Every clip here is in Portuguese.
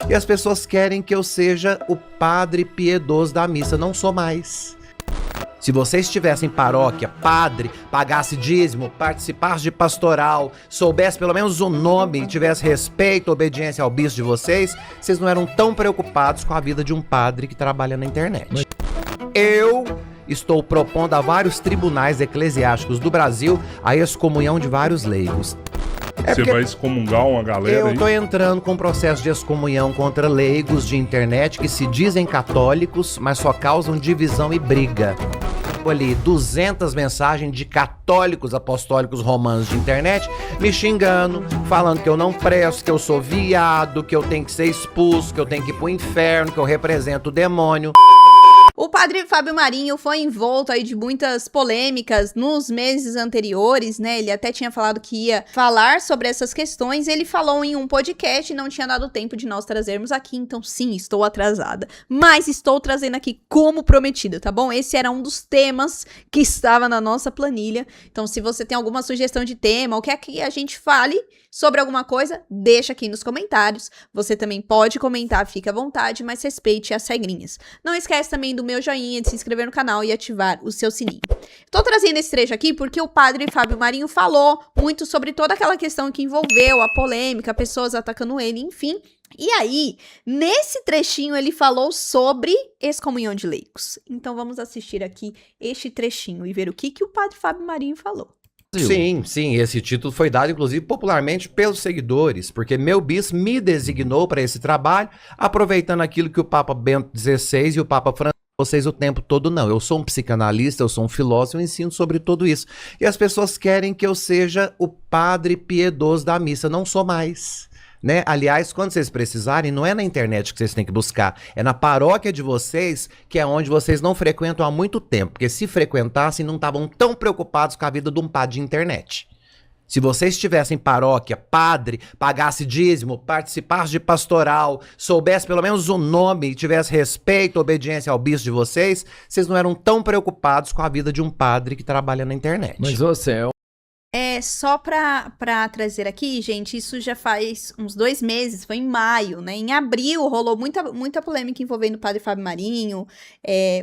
E as pessoas querem que eu seja o padre piedoso da missa. Não sou mais. Se vocês tivessem paróquia, padre, pagasse dízimo, participasse de pastoral, soubesse pelo menos o nome, tivesse respeito, obediência ao bispo de vocês não eram tão preocupados com a vida de um padre que trabalha na internet. Eu estou propondo a vários tribunais eclesiásticos do Brasil a excomunhão de vários leigos. Você vai excomungar uma galera Eu tô entrando com um processo de excomunhão contra leigos de internet que se dizem católicos, mas só causam divisão e briga. Ali 200 mensagens de católicos apostólicos romanos de internet me xingando, falando que eu não presto, que eu sou viado, que eu tenho que ser expulso, que eu tenho que ir pro inferno, que eu represento o demônio. O padre Fábio Marinho foi envolto aí de muitas polêmicas nos meses anteriores, né? Ele até tinha falado que ia falar sobre essas questões. Ele falou em um podcast e não tinha dado tempo de nós trazermos aqui. Então, sim, estou atrasada. Mas estou trazendo aqui como prometido, tá bom? Esse era um dos temas que estava na nossa planilha. Então, se você tem alguma sugestão de tema ou quer que a gente fale sobre alguma coisa, deixa aqui nos comentários. Você também pode comentar, fica à vontade, mas respeite as regrinhas. Não esquece também do meu joinha, de se inscrever no canal e ativar o seu sininho. Tô trazendo esse trecho aqui porque o padre Fábio Marinho falou muito sobre toda aquela questão que envolveu a polêmica, pessoas atacando ele, enfim. E aí, nesse trechinho, ele falou sobre excomunhão de leigos. Então vamos assistir aqui este trechinho e ver o que o padre Fábio Marinho falou. Sim, esse título foi dado inclusive popularmente pelos seguidores, porque meu bispo me designou para esse trabalho, aproveitando aquilo que o Papa Bento XVI e o Papa Francisco vocês o tempo todo. Não, eu sou um psicanalista, eu sou um filósofo, eu ensino sobre tudo isso. E as pessoas querem que eu seja o padre piedoso da missa. Não sou mais. Né? Aliás, quando vocês precisarem, não é na internet que vocês têm que buscar, é na paróquia de vocês, que é onde vocês não frequentam há muito tempo, porque se frequentassem, não estavam tão preocupados com a vida de um padre de internet. Se vocês tivessem paróquia, padre, pagasse dízimo, participasse de pastoral, soubesse pelo menos o nome, tivesse respeito, obediência ao bispo de vocês não eram tão preocupados com a vida de um padre que trabalha na internet. Mas você só pra trazer aqui, gente, isso já faz uns 2 meses, foi em maio, né? Em abril rolou muita polêmica envolvendo o padre Fábio Marinho,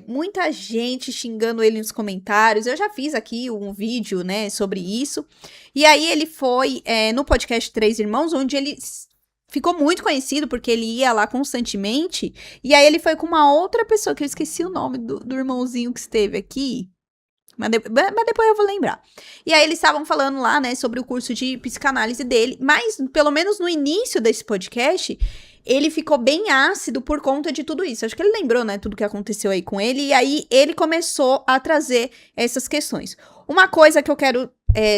muita gente xingando ele nos comentários. Eu já fiz aqui um vídeo, né, sobre isso. E aí ele foi no podcast Três Irmãos, onde ele ficou muito conhecido porque ele ia lá constantemente. E aí ele foi com uma outra pessoa, que eu esqueci o nome do irmãozinho que esteve aqui. Mas depois eu vou lembrar. E aí eles estavam falando lá, né, sobre o curso de psicanálise dele. Mas, pelo menos no início desse podcast, ele ficou bem ácido por conta de tudo isso. Acho que ele lembrou, né, tudo que aconteceu aí com ele. E aí ele começou a trazer essas questões. Uma coisa que eu quero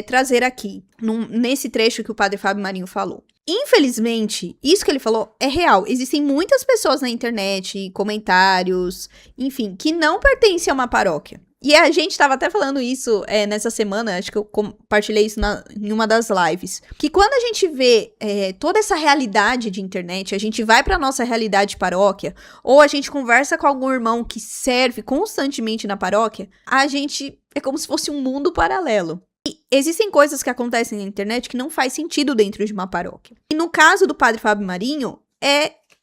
trazer aqui, nesse trecho que o padre Fábio Marinho falou. Infelizmente, isso que ele falou é real. Existem muitas pessoas na internet, comentários, enfim, que não pertencem a uma paróquia. E a gente tava até falando isso nessa semana, acho que eu compartilhei isso em uma das lives. Que quando a gente vê toda essa realidade de internet, a gente vai pra nossa realidade de paróquia, ou a gente conversa com algum irmão que serve constantemente na paróquia, a gente é como se fosse um mundo paralelo. E existem coisas que acontecem na internet que não faz sentido dentro de uma paróquia. E no caso do padre Fábio Marinho,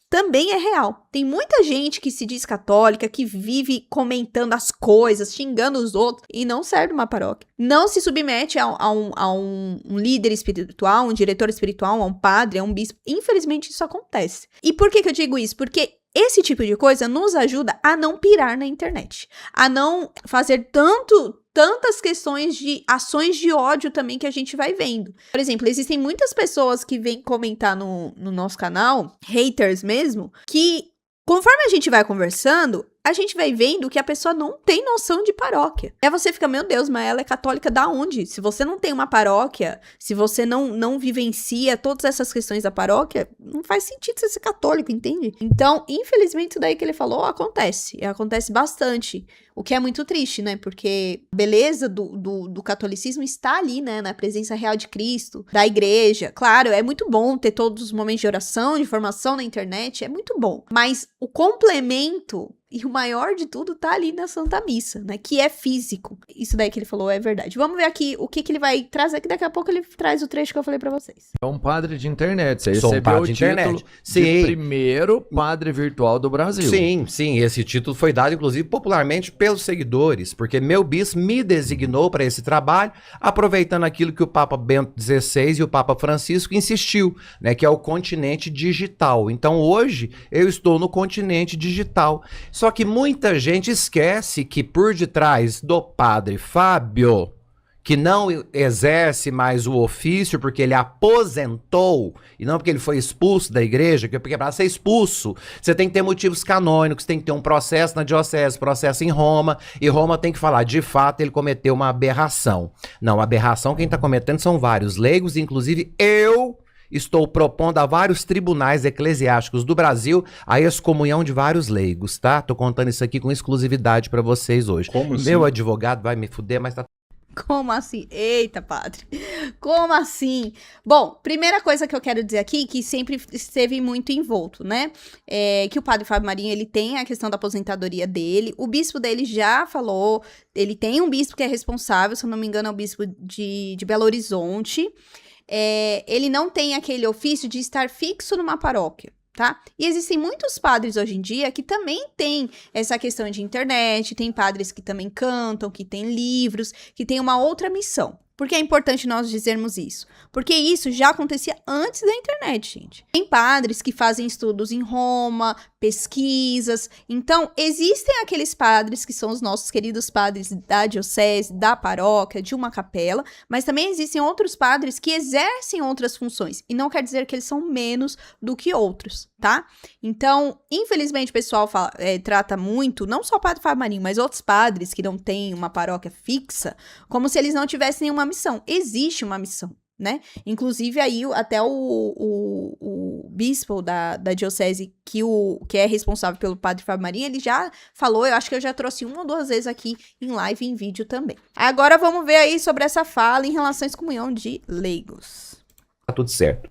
também é real. Tem muita gente que se diz católica, que vive comentando as coisas, xingando os outros, e não serve uma paróquia. Não se submete a um líder espiritual, um diretor espiritual, a um padre, a um bispo. Infelizmente, isso acontece. E por que eu digo isso? Porque esse tipo de coisa nos ajuda a não pirar na internet. A não fazer tantas questões de ações de ódio também que a gente vai vendo. Por exemplo, existem muitas pessoas que vêm comentar no nosso canal, haters mesmo, que conforme a gente vai conversando, a gente vai vendo que a pessoa não tem noção de paróquia. Aí você fica, meu Deus, mas ela é católica da onde? Se você não tem uma paróquia, se você não vivencia todas essas questões da paróquia, não faz sentido você ser católico, entende? Então, infelizmente, isso daí que ele falou acontece. E acontece bastante. O que é muito triste, né? Porque a beleza do catolicismo está ali, né? Na presença real de Cristo, da igreja. Claro, é muito bom ter todos os momentos de oração, de formação na internet, é muito bom. Mas o complemento, E o maior de tudo tá ali na Santa Missa, né? Que é físico. Isso daí que ele falou é verdade. Vamos ver aqui o que ele vai trazer, que daqui a pouco ele traz o trecho que eu falei pra vocês. É um padre de internet. Você Sou um recebeu padre o de título internet. de Sim. primeiro padre virtual do Brasil. Sim, sim, esse título foi dado, inclusive, popularmente pelos seguidores, porque meu bispo me designou para esse trabalho, aproveitando aquilo que o Papa Bento XVI e o Papa Francisco insistiu, né, que é o continente digital. Então, hoje, eu estou no continente digital. Só que muita gente esquece que por detrás do padre Fábio, que não exerce mais o ofício porque ele aposentou, e não porque ele foi expulso da igreja, porque para ser expulso, você tem que ter motivos canônicos, tem que ter um processo na diocese, processo em Roma, e Roma tem que falar, de fato, ele cometeu uma aberração. Não, aberração quem está cometendo são vários leigos, inclusive eu estou propondo a vários tribunais eclesiásticos do Brasil a excomunhão de vários leigos, tá? Tô contando isso aqui com exclusividade para vocês hoje. Como assim? Meu advogado vai me fuder, mas tá. Como assim? Eita, padre. Como assim? Bom, primeira coisa que eu quero dizer aqui, que sempre esteve muito envolto, né? É que o padre Fábio Marinho, ele tem a questão da aposentadoria dele. O bispo dele já falou, ele tem um bispo que é responsável, se eu não me engano, é o bispo de Belo Horizonte. Ele não tem aquele ofício de estar fixo numa paróquia. Tá? E existem muitos padres hoje em dia que também têm essa questão de internet, tem padres que também cantam, que têm livros, que têm uma outra missão. Por que é importante nós dizermos isso? Porque isso já acontecia antes da internet, gente. Tem padres que fazem estudos em Roma, pesquisas. Então, existem aqueles padres que são os nossos queridos padres da diocese, da paróquia, de uma capela, mas também existem outros padres que exercem outras funções. E não quer dizer que eles são menos do que outros, tá? Então, infelizmente, o pessoal trata muito, não só o padre Fábio Marinho, mas outros padres que não têm uma paróquia fixa, como se eles não tivessem nenhuma missão. Existe uma missão, né? Inclusive aí até o bispo da diocese que é responsável pelo padre Fábio Marinho, ele já falou, eu acho que eu já trouxe 1 ou 2 vezes aqui em live e em vídeo também. Agora vamos ver aí sobre essa fala em relação à excomunhão de leigos. Tá tudo certo.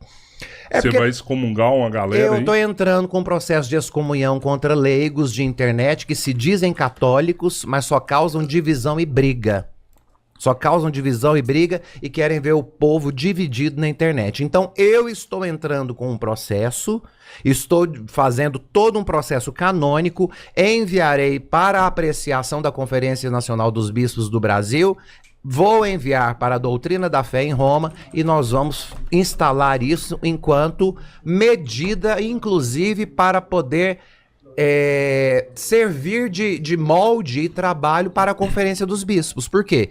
Você vai excomungar uma galera aí? Eu tô entrando com um processo de excomunhão contra leigos de internet que se dizem católicos, mas só causam divisão e briga. Só causam divisão e briga e querem ver o povo dividido na internet. Então, eu estou entrando com um processo, estou fazendo todo um processo canônico, enviarei para a apreciação da Conferência Nacional dos Bispos do Brasil, vou enviar para a Doutrina da Fé em Roma e nós vamos instalar isso enquanto medida, inclusive, para poder servir de molde e trabalho para a Conferência dos Bispos. Por quê?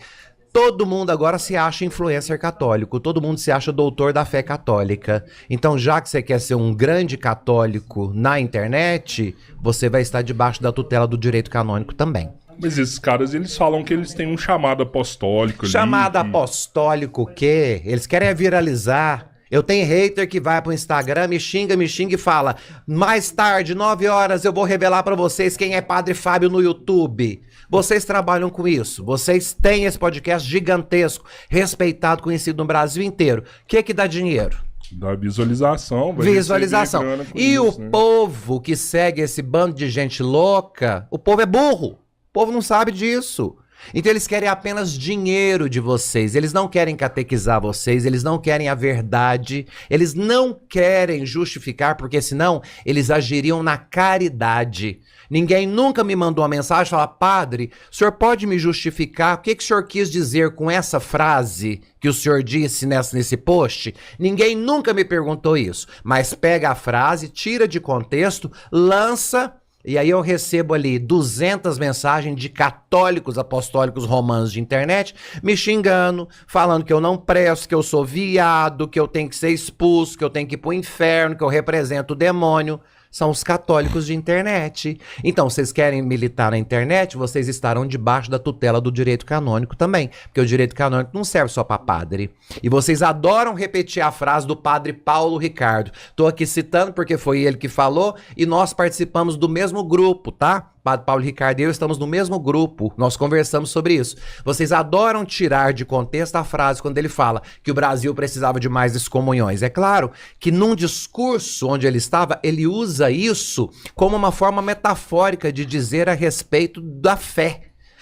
Todo mundo agora se acha influencer católico, todo mundo se acha doutor da fé católica. Então, já que você quer ser um grande católico na internet, você vai estar debaixo da tutela do direito canônico também. Mas esses caras, eles falam que eles têm um chamado apostólico ali. Chamado apostólico o quê? Eles querem viralizar. Eu tenho hater que vai pro Instagram, me xinga e fala: mais tarde, 9 horas, eu vou revelar pra vocês quem é Padre Fábio no YouTube. Vocês trabalham com isso. Vocês têm esse podcast gigantesco, respeitado, conhecido no Brasil inteiro. O que dá dinheiro? Da visualização. Visualização. E isso, o povo que segue esse bando de gente louca, o povo é burro. O povo não sabe disso. Então eles querem apenas dinheiro de vocês, eles não querem catequizar vocês, eles não querem a verdade, eles não querem justificar, porque senão eles agiriam na caridade. Ninguém nunca me mandou uma mensagem e falou: padre, o senhor pode me justificar o que o senhor quis dizer com essa frase que o senhor disse nesse post? Ninguém nunca me perguntou isso, mas pega a frase, tira de contexto, lança. E aí eu recebo ali 200 mensagens de católicos apostólicos romanos de internet me xingando, falando que eu não presto, que eu sou viado, que eu tenho que ser expulso, que eu tenho que ir pro inferno, que eu represento o demônio. São os católicos de internet. Então, vocês querem militar na internet, vocês estarão debaixo da tutela do direito canônico também. Porque o direito canônico não serve só para padre. E vocês adoram repetir a frase do padre Paulo Ricardo. Tô aqui citando porque foi ele que falou e nós participamos do mesmo grupo, tá? Padre Paulo Ricardo e eu estamos no mesmo grupo, nós conversamos sobre isso. Vocês adoram tirar de contexto a frase quando ele fala que o Brasil precisava de mais excomunhões. É claro que num discurso onde ele estava, ele usa isso como uma forma metafórica de dizer a respeito da fé.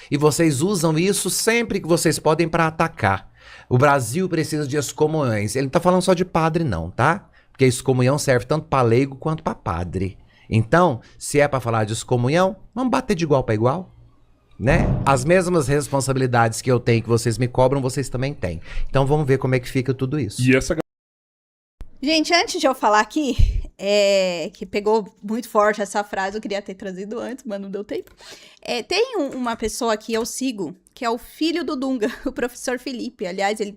E vocês usam isso sempre que vocês podem para atacar. O Brasil precisa de excomunhões. Ele não tá falando só de padre não, tá? Porque a excomunhão serve tanto para leigo quanto para padre. Então, se é para falar de excomunhão, vamos bater de igual para igual, né? As mesmas responsabilidades que eu tenho, que vocês me cobram, vocês também têm. Então vamos ver como é que fica tudo isso. E essa Gente, antes de eu falar aqui, que pegou muito forte essa frase, eu queria ter trazido antes, mas não deu tempo. Tem uma pessoa que eu sigo, que é o filho do Dunga, o professor Felipe. Aliás, ele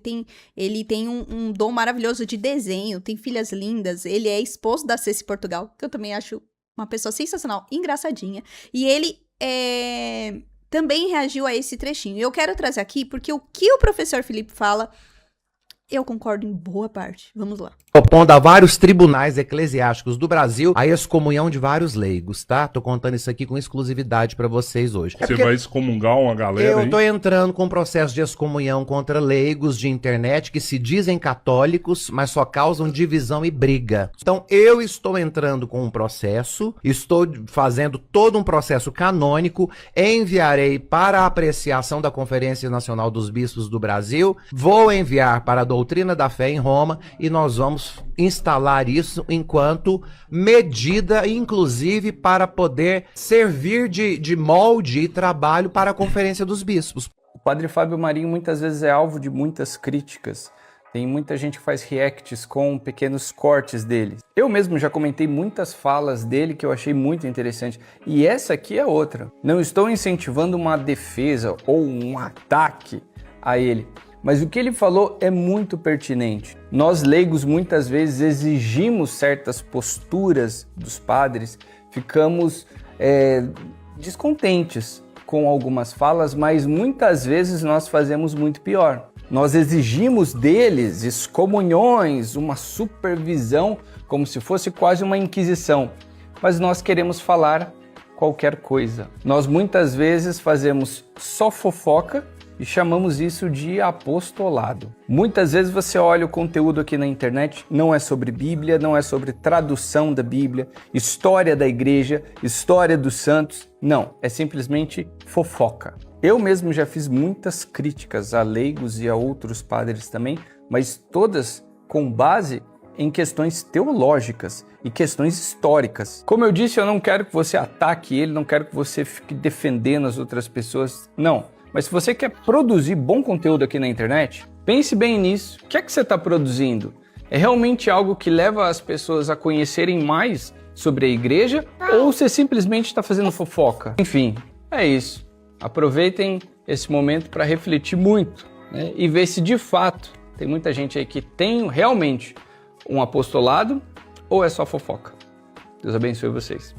tem um dom maravilhoso de desenho, tem filhas lindas, ele é esposo da Ceci Portugal, que eu também acho uma pessoa sensacional, engraçadinha. E ele também reagiu a esse trechinho. Eu quero trazer aqui, porque o que o professor Felipe fala, eu concordo em boa parte. Vamos lá. Opondo a vários tribunais eclesiásticos do Brasil a excomunhão de vários leigos, tá? Tô contando isso aqui com exclusividade pra vocês hoje. Você vai excomungar uma galera Eu aí? tô entrando com um processo de excomunhão contra leigos de internet que se dizem católicos, mas só causam divisão e briga. Então eu estou entrando com um processo, estou fazendo todo um processo canônico, enviarei para a apreciação da Conferência Nacional dos Bispos do Brasil, vou enviar para a Doutrina da Fé em Roma e nós vamos instalar isso enquanto medida, inclusive, para poder servir de molde e trabalho para a Conferência dos Bispos. O padre Fábio Marinho muitas vezes é alvo de muitas críticas. Tem muita gente que faz reacts com pequenos cortes dele. Eu mesmo já comentei muitas falas dele que eu achei muito interessante. E essa aqui é outra. Não estou incentivando uma defesa ou um ataque a ele. Mas o que ele falou é muito pertinente. Nós leigos muitas vezes exigimos certas posturas dos padres, ficamos descontentes com algumas falas, mas muitas vezes nós fazemos muito pior. Nós exigimos deles excomunhões, uma supervisão, como se fosse quase uma inquisição, mas nós queremos falar qualquer coisa. Nós muitas vezes fazemos só fofoca e chamamos isso de apostolado. Muitas vezes você olha o conteúdo aqui na internet, não é sobre Bíblia, não é sobre tradução da Bíblia, história da igreja, história dos santos. Não, é simplesmente fofoca. Eu mesmo já fiz muitas críticas a leigos e a outros padres também, mas todas com base em questões teológicas e questões históricas. Como eu disse, eu não quero que você ataque ele, não quero que você fique defendendo as outras pessoas, não. Mas se você quer produzir bom conteúdo aqui na internet, pense bem nisso. O que é que você está produzindo? É realmente algo que leva as pessoas a conhecerem mais sobre a igreja? Ou você simplesmente está fazendo fofoca? Enfim, é isso. Aproveitem esse momento para refletir muito, né? E ver se de fato tem muita gente aí que tem realmente um apostolado ou é só fofoca. Deus abençoe vocês.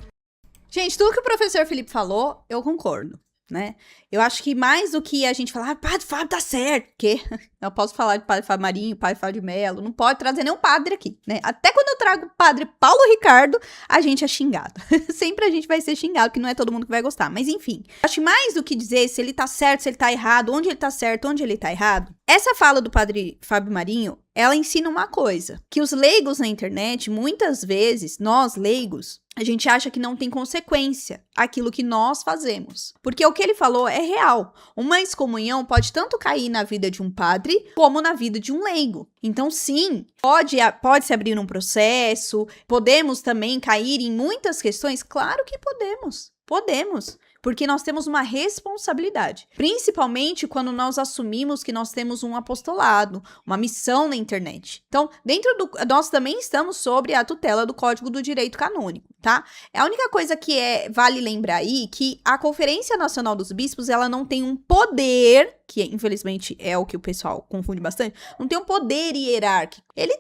Gente, tudo que o professor Felipe falou, eu concordo, né? Eu acho que mais do que a gente falar, Padre Fábio tá certo, porque eu posso falar de Padre Fábio Marinho, Padre Fábio de Mello, não pode trazer nenhum padre aqui, né? Até quando eu trago o Padre Paulo Ricardo, a gente é xingado. Sempre a gente vai ser xingado, porque não é todo mundo que vai gostar. Mas enfim, acho que mais do que dizer se ele tá certo, se ele tá errado, onde ele tá certo, onde ele tá errado, essa fala do Padre Fábio Marinho, ela ensina uma coisa, que os leigos na internet, muitas vezes, nós leigos, a gente acha que não tem consequência aquilo que nós fazemos. Porque o que ele falou é real. Uma excomunhão pode tanto cair na vida de um padre, como na vida de um leigo. Então, sim, pode se abrir um processo, podemos também cair em muitas questões? Claro que podemos. Podemos. Porque nós temos uma responsabilidade, principalmente quando nós assumimos que nós temos um apostolado, uma missão na internet. Então, nós também estamos sobre a tutela do Código do Direito Canônico, tá? A única coisa que vale lembrar aí, que a Conferência Nacional dos Bispos, ela não tem um poder, que infelizmente é o que o pessoal confunde bastante, não tem um poder hierárquico. Ele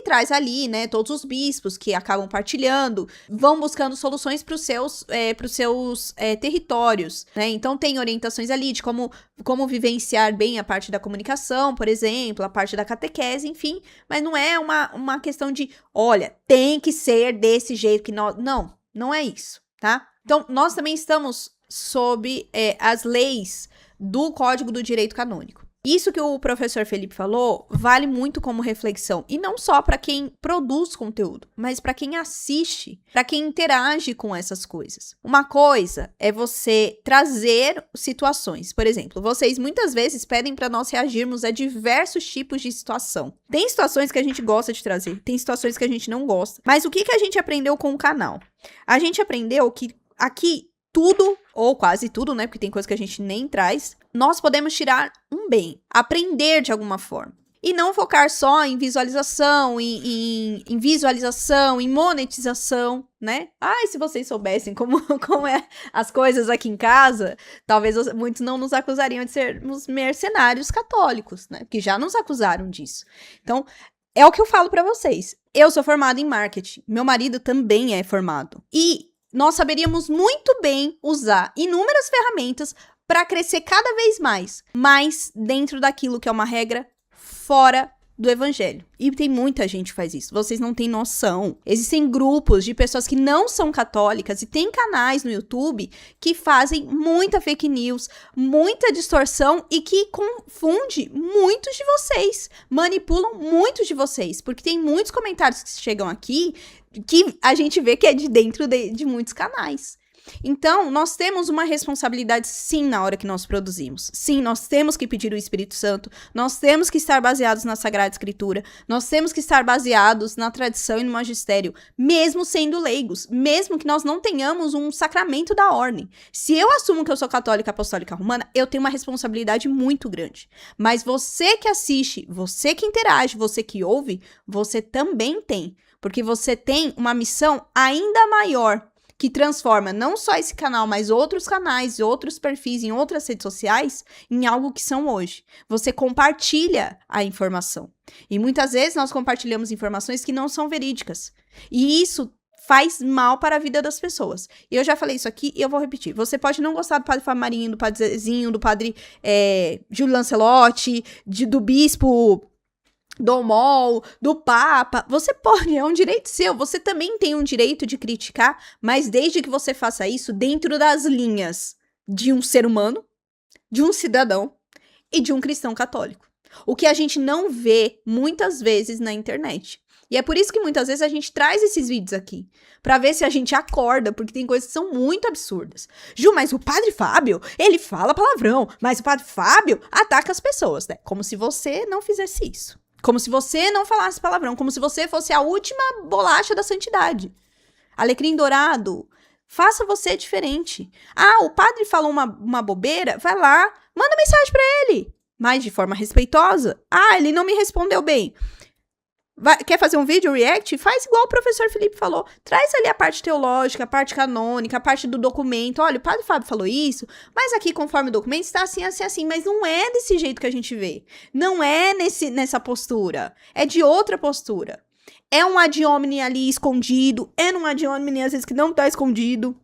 traz ali, né, todos os bispos que acabam partilhando, vão buscando soluções para os seus territórios, né? Então tem orientações ali de como vivenciar bem a parte da comunicação, por exemplo, a parte da catequese, enfim, mas não é uma questão de, olha, tem que ser desse jeito que nós... Não é isso, tá? Então, nós também estamos sob as leis do Código do Direito Canônico. Isso que o professor Felipe falou vale muito como reflexão, e não só para quem produz conteúdo, mas para quem assiste, para quem interage com essas coisas. Uma coisa é você trazer situações. Por exemplo, vocês muitas vezes pedem para nós reagirmos a diversos tipos de situação. Tem situações que a gente gosta de trazer, tem situações que a gente não gosta. Mas o que a gente aprendeu com o canal? A gente aprendeu que aqui tudo, ou quase tudo, né? Porque tem coisa que a gente nem traz, nós podemos tirar um bem, aprender de alguma forma. E não focar só em visualização, em visualização, em monetização, né? Ai, se vocês soubessem como é as coisas aqui em casa, talvez muitos não nos acusariam de sermos mercenários católicos, né? Porque já nos acusaram disso. Então, é o que eu falo pra vocês. Eu sou formada em marketing, meu marido também é formado. E nós saberíamos muito bem usar inúmeras ferramentas para crescer cada vez mais, mas dentro daquilo que é uma regra fora do evangelho. E tem muita gente que faz isso, vocês não têm noção. Existem grupos de pessoas que não são católicas e tem canais no YouTube que fazem muita fake news, muita distorção e que confunde muitos de vocês, manipulam muitos de vocês, porque tem muitos comentários que chegam aqui que a gente vê que é de dentro de muitos canais. Então, nós temos uma responsabilidade sim na hora que nós produzimos. Sim, nós temos que pedir o Espírito Santo, nós temos que estar baseados na Sagrada Escritura, nós temos que estar baseados na tradição e no magistério, mesmo sendo leigos, mesmo que nós não tenhamos um sacramento da ordem. Se eu assumo que eu sou católica apostólica romana, eu tenho uma responsabilidade muito grande. Mas você que assiste, você que interage, você que ouve, você também tem. Porque você tem uma missão ainda maior, que transforma não só esse canal, mas outros canais, outros perfis em outras redes sociais, em algo que são hoje. Você compartilha a informação. E muitas vezes nós compartilhamos informações que não são verídicas. E isso faz mal para a vida das pessoas. E eu já falei isso aqui e eu vou repetir. Você pode não gostar do padre Fábio Marinho, do padre Zezinho, do padre Júlio Lancelotti, do bispo Dom Mol, do Papa, você pode, é um direito seu, você também tem um direito de criticar, mas desde que você faça isso dentro das linhas de um ser humano, de um cidadão e de um cristão católico. O que a gente não vê muitas vezes na internet. E é por isso que muitas vezes a gente traz esses vídeos aqui, pra ver se a gente acorda, porque tem coisas que são muito absurdas. Ju, mas o padre Fábio, ele fala palavrão, mas o padre Fábio ataca as pessoas, né? Como se você não fizesse isso. Como se você não falasse palavrão, como se você fosse a última bolacha da santidade. Alecrim dourado, faça você diferente. Ah, o padre falou uma bobeira, vai lá, manda mensagem pra ele, mas de forma respeitosa. Ah, ele não me respondeu bem. Quer fazer um vídeo react? Faz igual o professor Felipe falou. Traz ali a parte teológica, a parte canônica, a parte do documento. Olha, o padre Fábio falou isso, mas aqui, conforme o documento, está assim, assim, assim. Mas não é desse jeito que a gente vê. Não é nessa postura. É de outra postura. É um ad hominem ali escondido. É um ad hominem, às vezes, que não está escondido.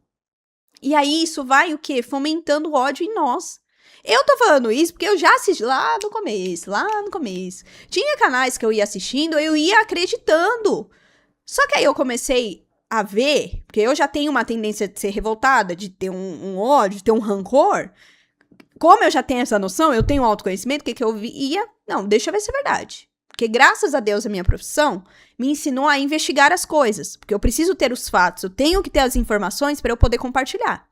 E aí, isso vai o quê? Fomentando o ódio em nós. Eu tô falando isso porque eu já assisti lá no começo. Tinha canais que eu ia assistindo, eu ia acreditando. Só que aí eu comecei a ver, porque eu já tenho uma tendência de ser revoltada, de ter um ódio, de ter um rancor. Como eu já tenho essa noção, eu tenho autoconhecimento, o que eu via? Não, deixa eu ver se é verdade. Porque graças a Deus a minha profissão me ensinou a investigar as coisas. Porque eu preciso ter os fatos, eu tenho que ter as informações para eu poder compartilhar.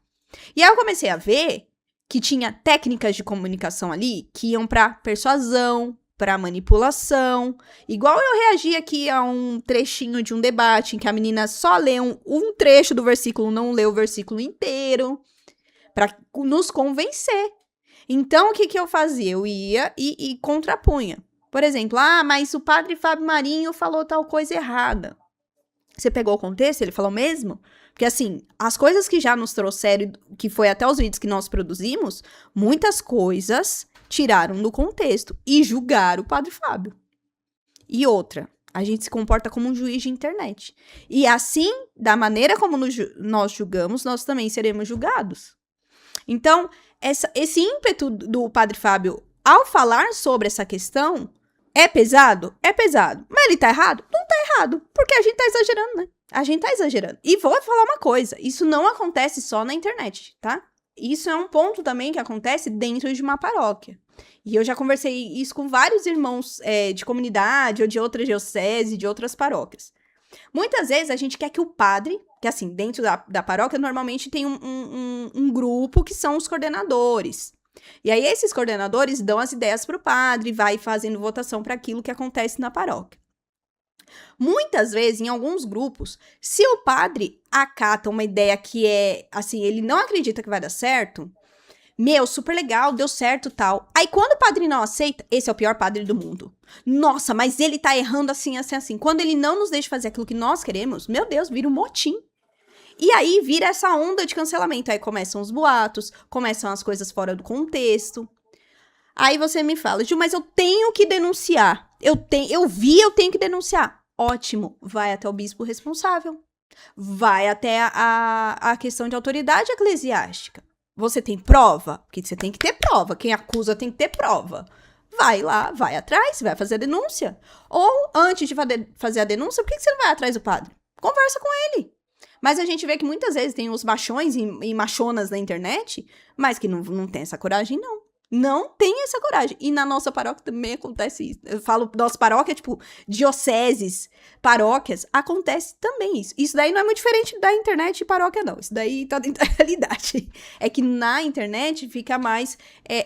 E aí eu comecei a ver que tinha técnicas de comunicação ali que iam para persuasão, para manipulação. Igual eu reagi aqui a um trechinho de um debate em que a menina só lê um trecho do versículo, não lê o versículo inteiro, para nos convencer. Então, o que eu fazia? Eu ia e contrapunha. Por exemplo, mas o padre Fábio Marinho falou tal coisa errada. Você pegou o contexto? Ele falou mesmo? Porque, assim, as coisas que já nos trouxeram, que foi até os vídeos que nós produzimos, muitas coisas tiraram do contexto e julgaram o padre Fábio. E outra, a gente se comporta como um juiz de internet. E assim, da maneira como nós julgamos, nós também seremos julgados. Então, esse ímpeto do padre Fábio, ao falar sobre essa questão, é pesado? É pesado. Mas ele tá errado? Não tá errado, porque a gente tá exagerando, né? A gente tá exagerando. E vou falar uma coisa, isso não acontece só na internet, tá? Isso é um ponto também que acontece dentro de uma paróquia. E eu já conversei isso com vários irmãos de comunidade ou de outras dioceses, de outras paróquias. Muitas vezes a gente quer que o padre, que assim, dentro da paróquia normalmente tem um grupo que são os coordenadores. E aí esses coordenadores dão as ideias para o padre, vai fazendo votação para aquilo que acontece na paróquia. Muitas vezes, em alguns grupos, se o padre acata uma ideia que é, assim, ele não acredita que vai dar certo, super legal, deu certo, tal. Aí, quando o padre não aceita, esse é o pior padre do mundo. Nossa, mas ele tá errando assim, assim, assim. Quando ele não nos deixa fazer aquilo que nós queremos, meu Deus, vira um motim. E aí, vira essa onda de cancelamento. Aí começam os boatos, começam as coisas fora do contexto. Aí você me fala, Ju, mas eu tenho que denunciar. Eu tenho que denunciar. Ótimo, vai até o bispo responsável. Vai até a questão de autoridade eclesiástica. Você tem prova? Porque você tem que ter prova. Quem acusa tem que ter prova. Vai lá, vai atrás, vai fazer a denúncia. Ou, antes de fazer a denúncia, por que você não vai atrás do padre? Conversa com ele. Mas a gente vê que muitas vezes tem os machões e machonas na internet, mas que não tem essa coragem, não. Não tem essa coragem. E na nossa paróquia também acontece isso. Eu falo nossa paróquia, tipo, dioceses, paróquias, acontece também isso. Isso daí não é muito diferente da internet e paróquia, não. Isso daí tá dentro da realidade. É que na internet fica mais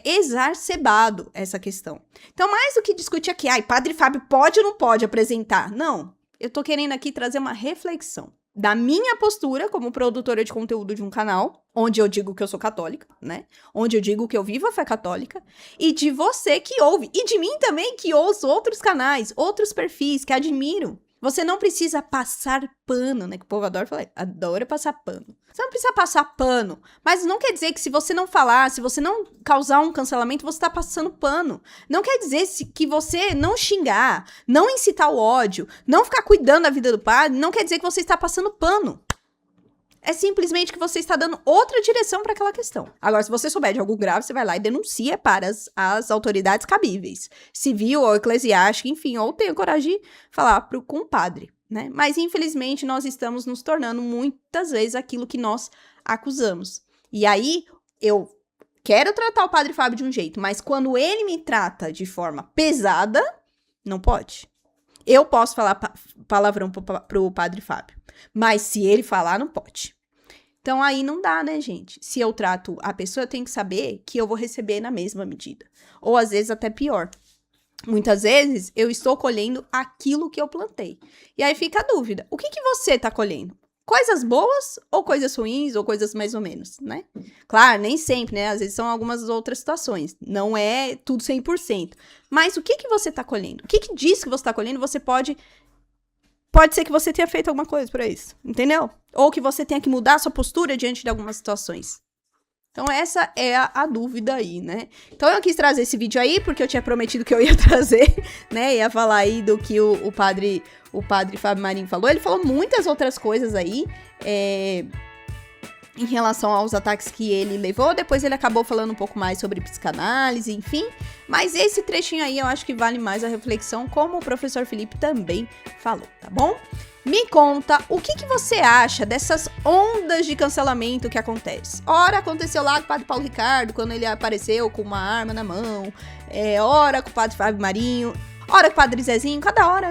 exacerbado essa questão. Então, mais do que discutir aqui, Padre Fábio pode ou não pode apresentar? Não. Eu tô querendo aqui trazer uma reflexão da minha postura como produtora de conteúdo de um canal, onde eu digo que eu sou católica, né? Onde eu digo que eu vivo a fé católica, e de você que ouve, e de mim também que ouço outros canais, outros perfis que admiro. Você não precisa passar pano, né? Que o povo adora passar pano. Você não precisa passar pano, mas não quer dizer que se você não falar, se você não causar um cancelamento, você tá passando pano. Não quer dizer que você não xingar, não incitar o ódio, não ficar cuidando da vida do padre, não quer dizer que você está passando pano. É simplesmente que você está dando outra direção para aquela questão. Agora, se você souber de algo grave, você vai lá e denuncia para as autoridades cabíveis, civil ou eclesiástica, enfim, ou tenha coragem de falar com o padre, né? Mas, infelizmente, nós estamos nos tornando muitas vezes aquilo que nós acusamos. E aí, eu quero tratar o Padre Fábio de um jeito, mas quando ele me trata de forma pesada, não pode. Eu posso falar palavrão pro Padre Fábio, mas se ele falar, não pode. Então, aí não dá, né, gente? Se eu trato a pessoa, eu tenho que saber que eu vou receber na mesma medida. Ou, às vezes, até pior. Muitas vezes, eu estou colhendo aquilo que eu plantei. E aí fica a dúvida. O que você está colhendo? Coisas boas ou coisas ruins ou coisas mais ou menos, né? Claro, nem sempre, né? Às vezes são algumas outras situações. Não é tudo 100%. Mas o que você está colhendo? O que diz que você está colhendo? Você pode ser que você tenha feito alguma coisa pra isso, entendeu? Ou que você tenha que mudar a sua postura diante de algumas situações. Então, essa é a dúvida aí, né? Então, eu quis trazer esse vídeo aí, porque eu tinha prometido que eu ia trazer, né? Ia falar aí do que o padre Fábio Marinho falou. Ele falou muitas outras coisas aí, em relação aos ataques que ele levou. Depois ele acabou falando um pouco mais sobre psicanálise, enfim. Mas esse trechinho aí eu acho que vale mais a reflexão, como o professor Felipe também falou, tá bom? Me conta o que você acha dessas ondas de cancelamento que acontece. Ora aconteceu lá com o Padre Paulo Ricardo, quando ele apareceu com uma arma na mão. Ora com o Padre Fábio Marinho. Ora com o Padre Zezinho. Cada hora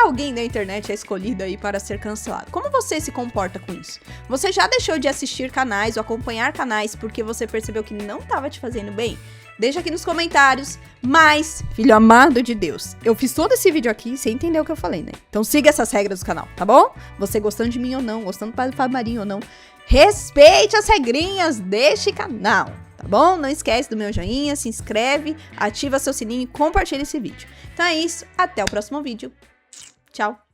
alguém da internet é escolhido aí para ser cancelado. Como você se comporta com isso? Você já deixou de assistir canais ou acompanhar canais porque você percebeu que não estava te fazendo bem? Deixa aqui nos comentários. Mas, filho amado de Deus, eu fiz todo esse vídeo aqui sem entender o que eu falei, né? Então siga essas regras do canal, tá bom? Você gostando de mim ou não, gostando do Padre Fábio Marinho ou não, respeite as regrinhas deste canal, tá bom? Não esquece do meu joinha, se inscreve, ativa seu sininho e compartilha esse vídeo. Então é isso, até o próximo vídeo. Tchau!